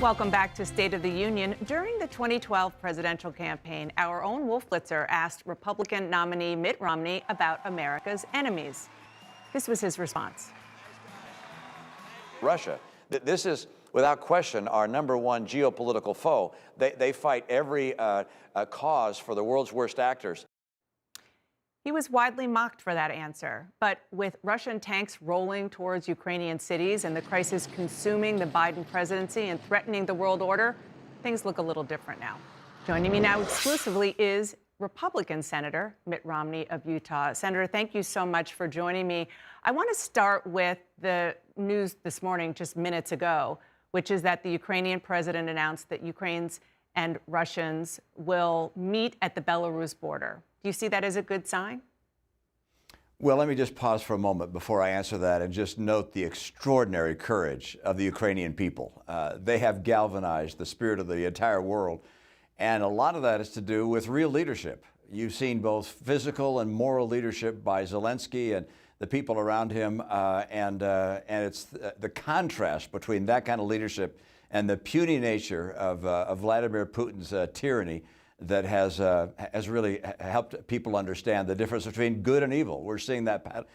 Welcome back to State of the Union. During the 2012 presidential campaign, our own Wolf Blitzer asked Republican nominee Mitt Romney about America's enemies. This was his response. Russia. This is, without question, our #1 geopolitical foe. They fight every cause for the world's worst actors. He was widely mocked for that answer. But with Russian tanks rolling towards Ukrainian cities and the crisis consuming the Biden presidency and threatening the world order, things look a little different now. Joining me now exclusively is Republican Senator Mitt Romney of Utah. Senator, thank you so much for joining me. I want to start with the news this morning, just minutes ago, which is that the Ukrainian president announced that Ukrainians and Russians will meet at the Belarus border. Do you see that as a good sign? Well, let me just pause for a moment before I answer that and just note the extraordinary courage of the Ukrainian people. They have galvanized the spirit of the entire world, and a lot of that is to do with real leadership. You've seen both physical and moral leadership by Zelensky and the people around him, and it's the contrast between that kind of leadership and the puny nature of Vladimir Putin's tyranny that has really helped people understand the difference between good and evil. We're seeing that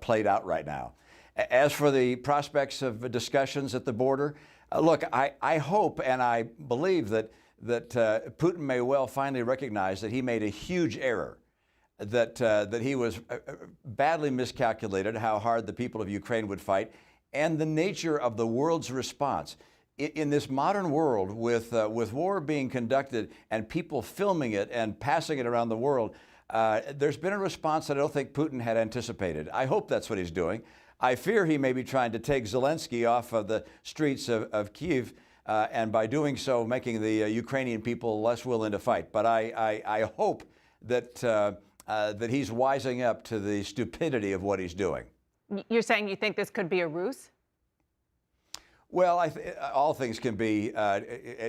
played out right now. As for the prospects of discussions at the border, look, I hope and I believe that Putin may well finally recognize that he made a huge error, that he was badly miscalculated how hard the people of Ukraine would fight, and the nature of the world's response. In this modern world, with war being conducted and people filming it and passing it around the world, there's been a response that I don't think Putin had anticipated. I hope that's what he's doing. I fear he may be trying to take Zelensky off of the streets of Kyiv, and by doing so, making the Ukrainian people less willing to fight. But I hope that he's wising up to the stupidity of what he's doing. You're saying you think this could be a ruse? Well, all things can be.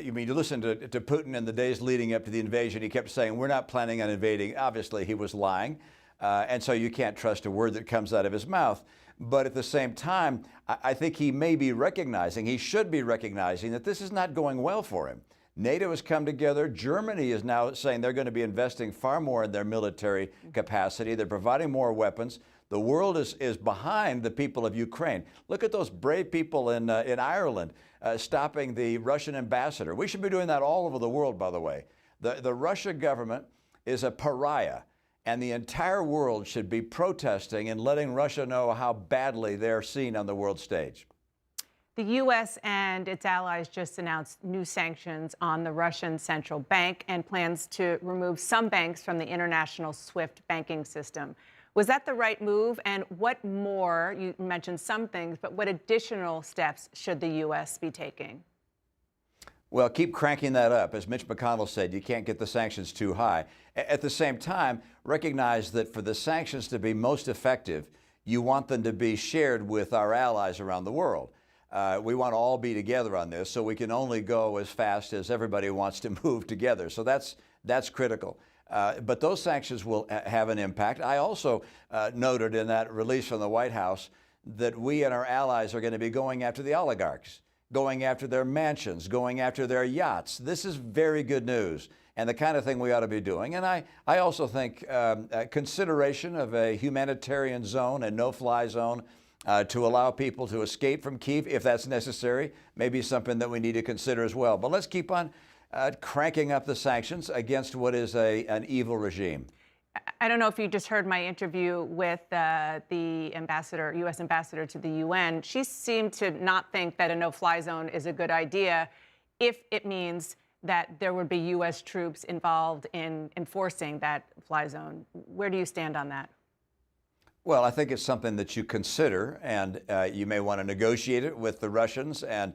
You mean, you listen to Putin in the days leading up to the invasion, he kept saying, we're not planning on invading. Obviously, he was lying. And so you can't trust a word that comes out of his mouth. But at the same time, I think he may be recognizing, he should be recognizing that this is not going well for him. NATO has come together. Germany is now saying they're going to be investing far more in their military capacity. They're providing more weapons. The world is behind the people of Ukraine. Look at those brave people in Ireland stopping the Russian ambassador. We should be doing that all over the world, by the way. The Russian government is a pariah, and the entire world should be protesting and letting Russia know how badly they're seen on the world stage. The U.S. and its allies just announced new sanctions on the Russian central bank and plans to remove some banks from the international SWIFT banking system. Was that the right move? And what more, you mentioned some things, but what additional steps should the U.S. be taking? Well, keep cranking that up. As Mitch McConnell said, you can't get the sanctions too high. At the same time, recognize that for the sanctions to be most effective, you want them to be shared with our allies around the world. We want to all be together on this, so we can only go as fast as everybody wants to move together. So that's critical. But those sanctions will have an impact. I also noted in that release from the White House that we and our allies are going to be going after the oligarchs, going after their mansions, going after their yachts. This is very good news and the kind of thing we ought to be doing. And I also think consideration of a humanitarian zone and no-fly zone to allow people to escape from Kyiv, if that's necessary, may be something that we need to consider as well. But let's keep on cranking up the sanctions against what is an evil regime. I don't know if you just heard my interview with the ambassador, U.S. ambassador to the UN. She seemed to not think that a no-fly zone is a good idea if it means that there would be U.S. troops involved in enforcing that fly zone. Where do you stand on that? Well, I think it's something that you consider, and you may want to negotiate it with the Russians and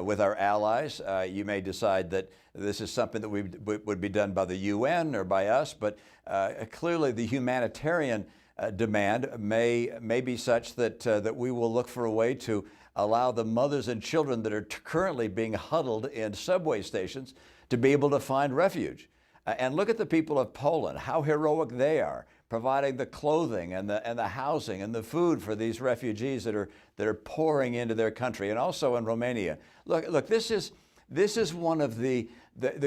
with our allies. You may decide that this is something that would be done by the UN or by us, but clearly the humanitarian demand may be such that we will look for a way to allow the mothers and children that are currently being huddled in subway stations to be able to find refuge. And look at the people of Poland, how heroic they are, providing the clothing and the housing and the food for these refugees that are pouring into their country, and also in Romania. Look, this is one of the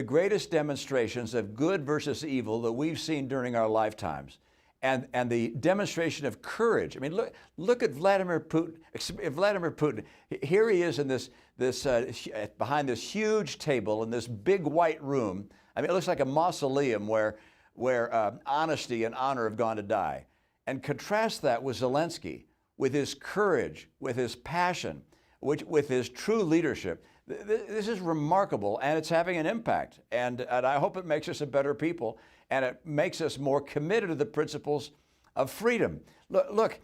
greatest demonstrations of good versus evil that we've seen during our lifetimes. And the demonstration of courage. I mean, look at Vladimir Putin. Vladimir Putin, here he is in this behind this huge table in this big white room. I mean, it looks like a mausoleum where honesty and honor have gone to die. And contrast that with Zelensky, with his courage, with his passion, with his true leadership. This is remarkable, and it's having an impact. And I hope it makes us a better people, and it makes us more committed to the principles of freedom. Look,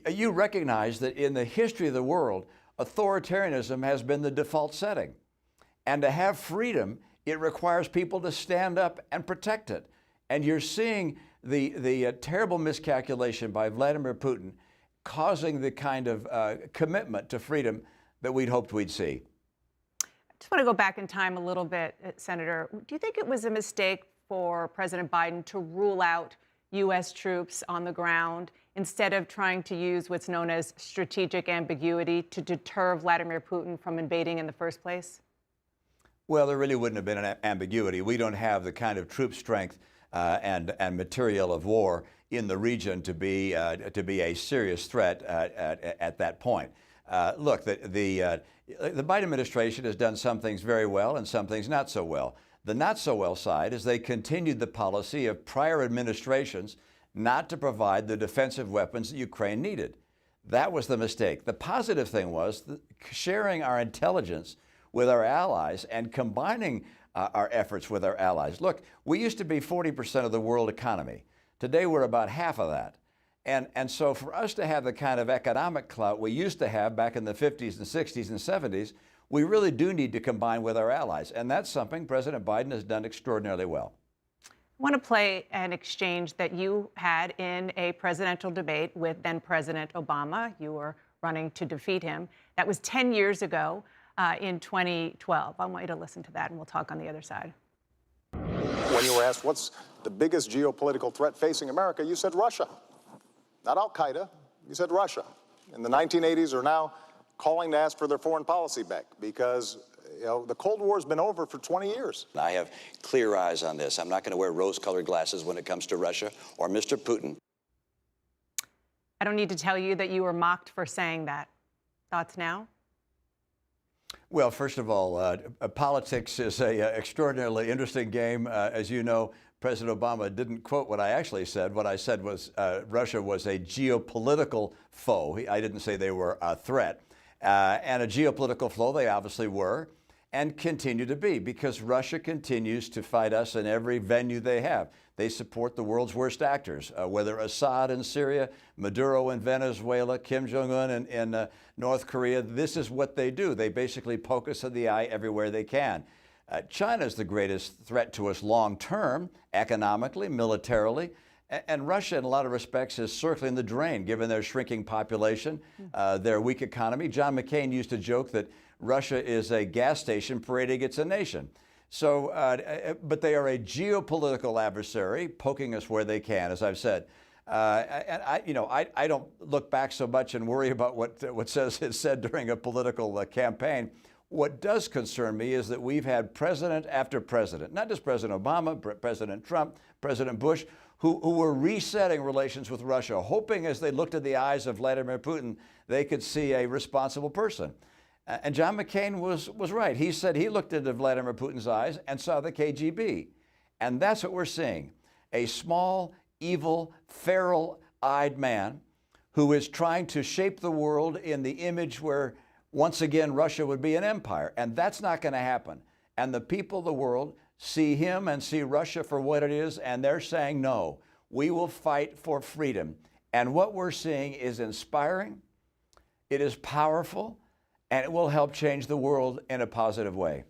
you recognize that in the history of the world, authoritarianism has been the default setting. And to have freedom, it requires people to stand up and protect it. And you're seeing the terrible miscalculation by Vladimir Putin causing the kind of commitment to freedom that we'd hoped we'd see. I just want to go back in time a little bit, Senator. Do you think it was a mistake for President Biden to rule out U.S. troops on the ground instead of trying to use what's known as strategic ambiguity to deter Vladimir Putin from invading in the first place? Well, there really wouldn't have been an ambiguity. We don't have the kind of troop strength and material of war in the region to be a serious threat at that point. Look, the Biden administration has done some things very well and some things not so well. The not so well side is they continued the policy of prior administrations not to provide the defensive weapons that Ukraine needed. That was the mistake. The positive thing was sharing our intelligence with our allies and combining our efforts with our allies. Look, we used to be 40% of the world economy. Today we're about half of that. And so for us to have the kind of economic clout we used to have back in the 50s and 60s and 70s, we really do need to combine with our allies. And that's something President Biden has done extraordinarily well. I want to play an exchange that you had in a presidential debate with then President Obama. You were running to defeat him. That was 10 years ago in 2012. I want you to listen to that, and we'll talk on the other side. When you were asked what's the biggest geopolitical threat facing America, you said Russia. Not Al-Qaeda, you said Russia. In the 1980s are now calling to ask for their foreign policy back because the Cold War's been over for 20 years. I have clear eyes on this. I'm not going to wear rose-colored glasses when it comes to Russia or Mr. Putin. I don't need to tell you that you were mocked for saying that. Thoughts now? Well, first of all, politics is an extraordinarily interesting game. As you know, President Obama didn't quote what I actually said. What I said was Russia was a geopolitical foe. I didn't say they were a threat. And a geopolitical foe they obviously were and continue to be because Russia continues to fight us in every venue they have. They support the world's worst actors, whether Assad in Syria, Maduro in Venezuela, Kim Jong-un in North Korea. This is what they do. They basically poke us in the eye everywhere they can. China is the greatest threat to us long term, economically, militarily. And Russia, in a lot of respects, is circling the drain, given their shrinking population, their weak economy. John McCain used to joke that Russia is a gas station parading it's a nation. So, but they are a geopolitical adversary, poking us where they can, as I've said. And I don't look back so much and worry about what is said during a political campaign. What does concern me is that we've had president after president, not just President Obama, President Trump, President Bush, who were resetting relations with Russia, hoping as they looked at the eyes of Vladimir Putin, they could see a responsible person. And John McCain was right. He said he looked into Vladimir Putin's eyes and saw the KGB. And that's what we're seeing. A small, evil, feral-eyed man who is trying to shape the world in the image where, once again, Russia would be an empire. And that's not going to happen. And the people of the world see him and see Russia for what it is, and they're saying, no, we will fight for freedom. And what we're seeing is inspiring, it is powerful, and it will help change the world in a positive way.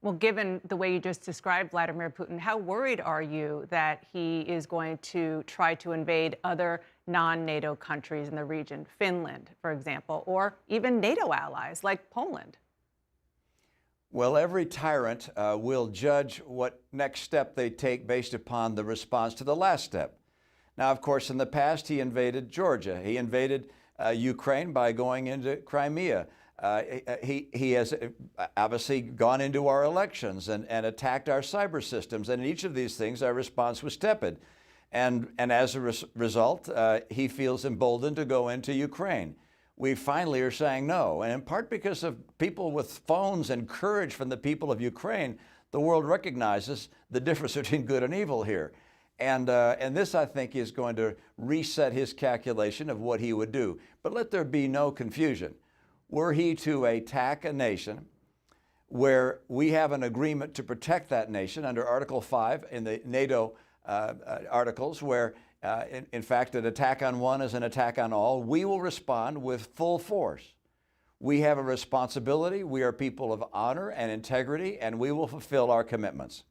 Well, given the way you just described Vladimir Putin, how worried are you that he is going to try to invade other non-NATO countries in the region, Finland, for example, or even NATO allies like Poland? Well, every tyrant will judge what next step they take based upon the response to the last step. Now, of course, in the past, he invaded Georgia. He invaded Ukraine by going into Crimea. He has obviously gone into our elections and attacked our cyber systems. And in each of these things, our response was tepid. And as a result, he feels emboldened to go into Ukraine. We finally are saying no. And in part because of people with phones and courage from the people of Ukraine, the world recognizes the difference between good and evil here. And this, I think, is going to reset his calculation of what he would do. But let there be no confusion. Were he to attack a nation where we have an agreement to protect that nation under Article 5 in the NATO articles, where in fact an attack on one is an attack on all, we will respond with full force. We have a responsibility. We are people of honor and integrity, and we will fulfill our commitments.